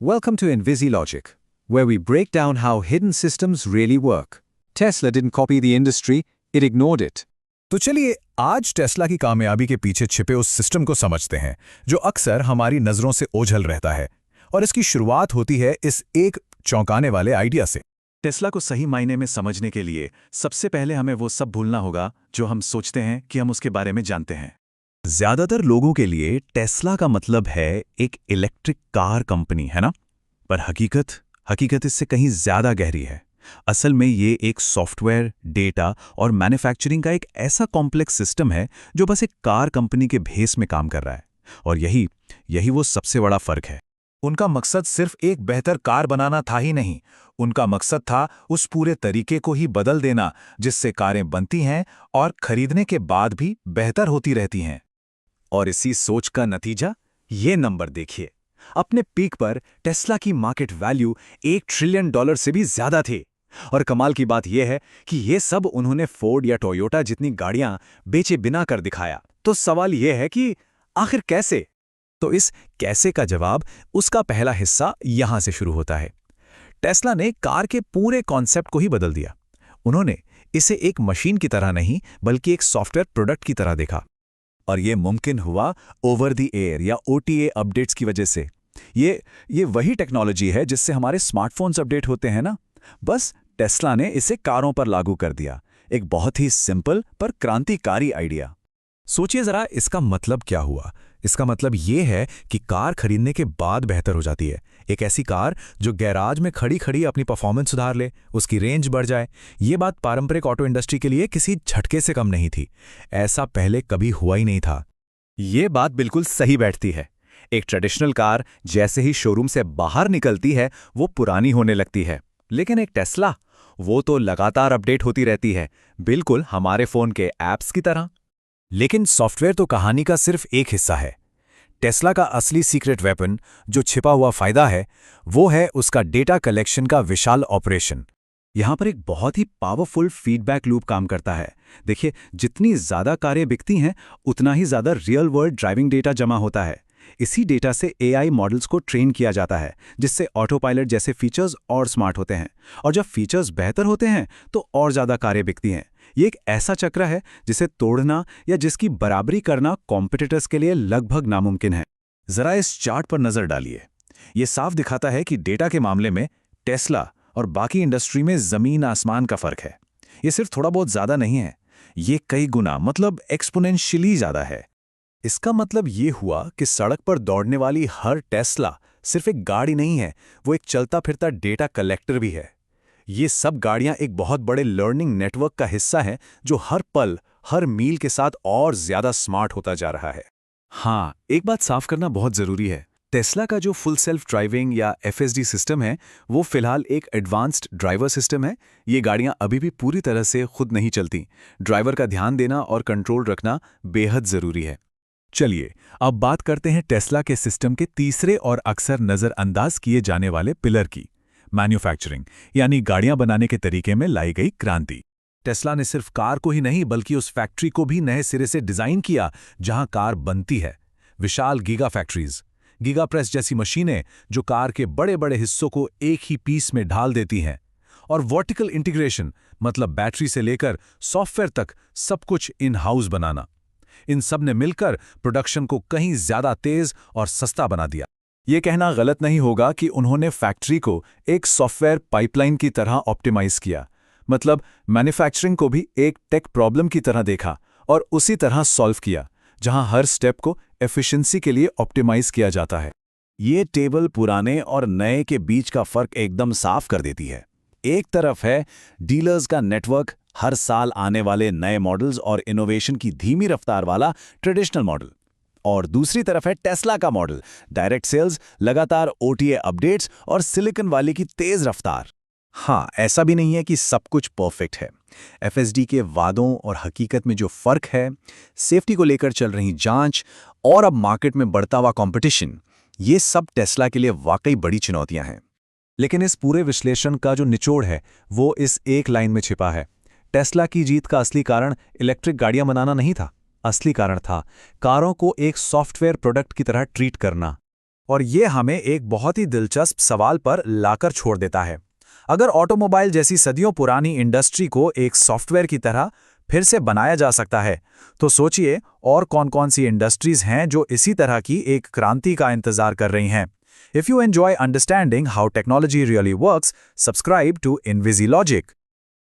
Welcome to InvisiLogic, where we break down how hidden systems really work. Tesla didn't copy the industry, it ignored it. तो चलिए आज Tesla की कामयाबी के पीछे छिपे उस सिस्टम को समझते हैं जो अक्सर हमारी नज़रों से ओझल रहता है। और इसकी शुरुआत होती है इस एक चौंकाने वाले आइडिया से। टेस्ला को सही मायने में समझने के लिए सबसे पहले हमें वो सब भूलना होगा जो हम सोचते हैं कि हम उसके बारे में जानते हैं। ज्यादातर लोगों के लिए टेस्ला का मतलब है एक इलेक्ट्रिक कार कंपनी, है ना? पर हकीकत इससे कहीं ज्यादा गहरी है। असल में ये एक सॉफ्टवेयर, डेटा और मैन्युफैक्चरिंग का एक ऐसा कॉम्प्लेक्स सिस्टम है जो बस एक कार कंपनी के भेस में काम कर रहा है। और यही वो सबसे बड़ा फर्क है। उनका मकसद सिर्फ एक बेहतर कार बनाना था ही नहीं, उनका मकसद था उस पूरे तरीके को ही बदल देना जिससे कारें बनती हैं और खरीदने के बाद भी बेहतर होती रहती हैं। और इसी सोच का नतीजा ये नंबर देखिए। अपने पीक पर टेस्ला की मार्केट वैल्यू $1 ट्रिलियन से भी ज्यादा थी। और कमाल की बात यह है कि ये सब उन्होंने फोर्ड या टोयोटा जितनी गाड़ियां बेचे बिना कर दिखाया। तो सवाल यह है कि आखिर कैसे? तो इस कैसे का जवाब उसका पहला हिस्सा यहां से शुरू होता है। टेस्ला ने कार के पूरे कॉन्सेप्ट को ही बदल दिया। उन्होंने इसे एक मशीन की तरह नहीं बल्कि एक सॉफ्टवेयर प्रोडक्ट की तरह देखा। और ये मुमकिन हुआ ओवर द एयर या OTA अपडेट्स की वजह से। ये वही टेक्नोलॉजी है जिससे हमारे स्मार्टफोन्स अपडेट होते हैं ना। बस टेस्ला ने इसे कारों पर लागू कर दिया। एक बहुत ही सिंपल पर क्रांतिकारी आइडिया। सोचिए जरा, इसका मतलब क्या हुआ? इसका मतलब ये है कि कार खरीदने के बाद बेहतर हो जाती है। एक ऐसी कार जो गैराज में खड़ी खड़ी अपनी परफॉर्मेंस सुधार ले, उसकी रेंज बढ़ जाए। ये बात पारंपरिक ऑटो इंडस्ट्री के लिए किसी झटके से कम नहीं थी। ऐसा पहले कभी हुआ ही नहीं था। ये बात बिल्कुल सही बैठती है। एक ट्रेडिशनल कार जैसे ही शोरूम से बाहर निकलती है वो पुरानी होने लगती है, लेकिन एक टेस्ला वो तो लगातार अपडेट होती रहती है, बिल्कुल हमारे फोन के ऐप्स की तरह। लेकिन सॉफ्टवेयर तो कहानी का सिर्फ एक हिस्सा है। टेस्ला का असली सीक्रेट वेपन, जो छिपा हुआ फायदा है, वो है उसका डेटा कलेक्शन का विशाल ऑपरेशन। यहां पर एक बहुत ही पावरफुल फीडबैक लूप काम करता है। देखिए, जितनी ज्यादा कारें बिकती हैं उतना ही ज्यादा रियल वर्ल्ड ड्राइविंग डेटा जमा होता है। इसी डेटा से AI मॉडल्स को ट्रेन किया जाता है, जिससे ऑटो पायलट जैसे फीचर्स और स्मार्ट होते हैं। और जब फीचर्स बेहतर होते हैं तो और ज्यादा कारें बिकती हैं। ये एक ऐसा चक्र है जिसे तोड़ना या जिसकी बराबरी करना कॉम्पिटिटर्स के लिए लगभग नामुमकिन है। जरा इस चार्ट पर नजर डालिए। ये साफ दिखाता है कि डेटा के मामले में टेस्ला और बाकी इंडस्ट्री में जमीन आसमान का फर्क है। ये सिर्फ थोड़ा बहुत ज्यादा नहीं है, ये कई गुना मतलब एक्सपोनेंशियली ज्यादा है। इसका मतलब ये हुआ कि सड़क पर दौड़ने वाली हर टेस्ला सिर्फ एक गाड़ी नहीं है, वो एक चलता फिरता डेटा कलेक्टर भी है। ये सब गाड़ियां एक बहुत बड़े लर्निंग नेटवर्क का हिस्सा हैं जो हर पल, हर मील के साथ और ज्यादा स्मार्ट होता जा रहा है। हाँ, एक बात साफ करना बहुत जरूरी है। टेस्ला का जो फुल सेल्फ ड्राइविंग या FSD सिस्टम है वो फिलहाल एक एडवांस्ड ड्राइवर सिस्टम है। ये गाड़ियां अभी भी पूरी तरह से खुद नहीं चलती। ड्राइवर का ध्यान देना और कंट्रोल रखना बेहद जरूरी है। चलिए अब बात करते हैं टेस्ला के सिस्टम के तीसरे और अक्सर नज़रअंदाज किए जाने वाले पिलर की, मैन्युफैक्चरिंग, यानी गाड़ियां बनाने के तरीके में लाई गई क्रांति। टेस्ला ने सिर्फ कार को ही नहीं बल्कि उस फैक्ट्री को भी नए सिरे से डिजाइन किया जहां कार बनती है। विशाल गीगा फैक्ट्रीज, गीगा प्रेस जैसी मशीनें जो कार के बड़े बड़े हिस्सों को एक ही पीस में ढाल देती हैं। और वर्टिकल इंटीग्रेशन, मतलब बैटरी से लेकर सॉफ्टवेयर तक सब कुछ इन हाउस बनाना। इन सब ने मिलकर प्रोडक्शन को कहीं ज्यादा तेज और सस्ता बना दिया। ये कहना गलत नहीं होगा कि उन्होंने फैक्ट्री को एक सॉफ्टवेयर पाइपलाइन की तरह ऑप्टिमाइज किया। मतलब मैन्युफैक्चरिंग को भी एक टेक प्रॉब्लम की तरह देखा और उसी तरह सॉल्व किया, जहां हर स्टेप को एफिशिएंसी के लिए ऑप्टिमाइज किया जाता है। ये टेबल पुराने और नए के बीच का फर्क एकदम साफ कर देती है। एक तरफ है डीलर्स का नेटवर्क, हर साल आने वाले नए मॉडल्स और इनोवेशन की धीमी रफ्तार वाला ट्रेडिशनल मॉडल, और दूसरी तरफ है टेस्ला का मॉडल, डायरेक्ट सेल्स, लगातार OTA अपडेट्स और सिलिकॉन वाले की तेज रफ्तार। हाँ, ऐसा भी नहीं है कि सब कुछ परफेक्ट है। FSD के वादों और हकीकत में जो फर्क है, सेफ्टी को लेकर चल रही जांच और अब मार्केट में बढ़ता हुआ कंपटीशन, ये सब टेस्ला के लिए वाकई बड़ी चुनौतियां हैं। लेकिन इस पूरे विश्लेषण का जो निचोड़ है वो इस एक लाइन में छिपा है। टेस्ला की जीत का असली कारण इलेक्ट्रिक गाड़ियां बनाना नहीं था। असली कारण था कारों को एक सॉफ्टवेयर प्रोडक्ट की तरह ट्रीट करना। और ये हमें एक बहुत ही दिलचस्प सवाल पर लाकर छोड़ देता है। अगर ऑटोमोबाइल जैसी सदियों पुरानी इंडस्ट्री को एक सॉफ्टवेयर की तरह फिर से बनाया जा सकता है, तो सोचिए और कौन-कौन सी इंडस्ट्रीज हैं जो इसी तरह की एक क्रांति का इंतजार कर रही हैं। If you enjoy understanding how technology really works, subscribe to InvisiLogic.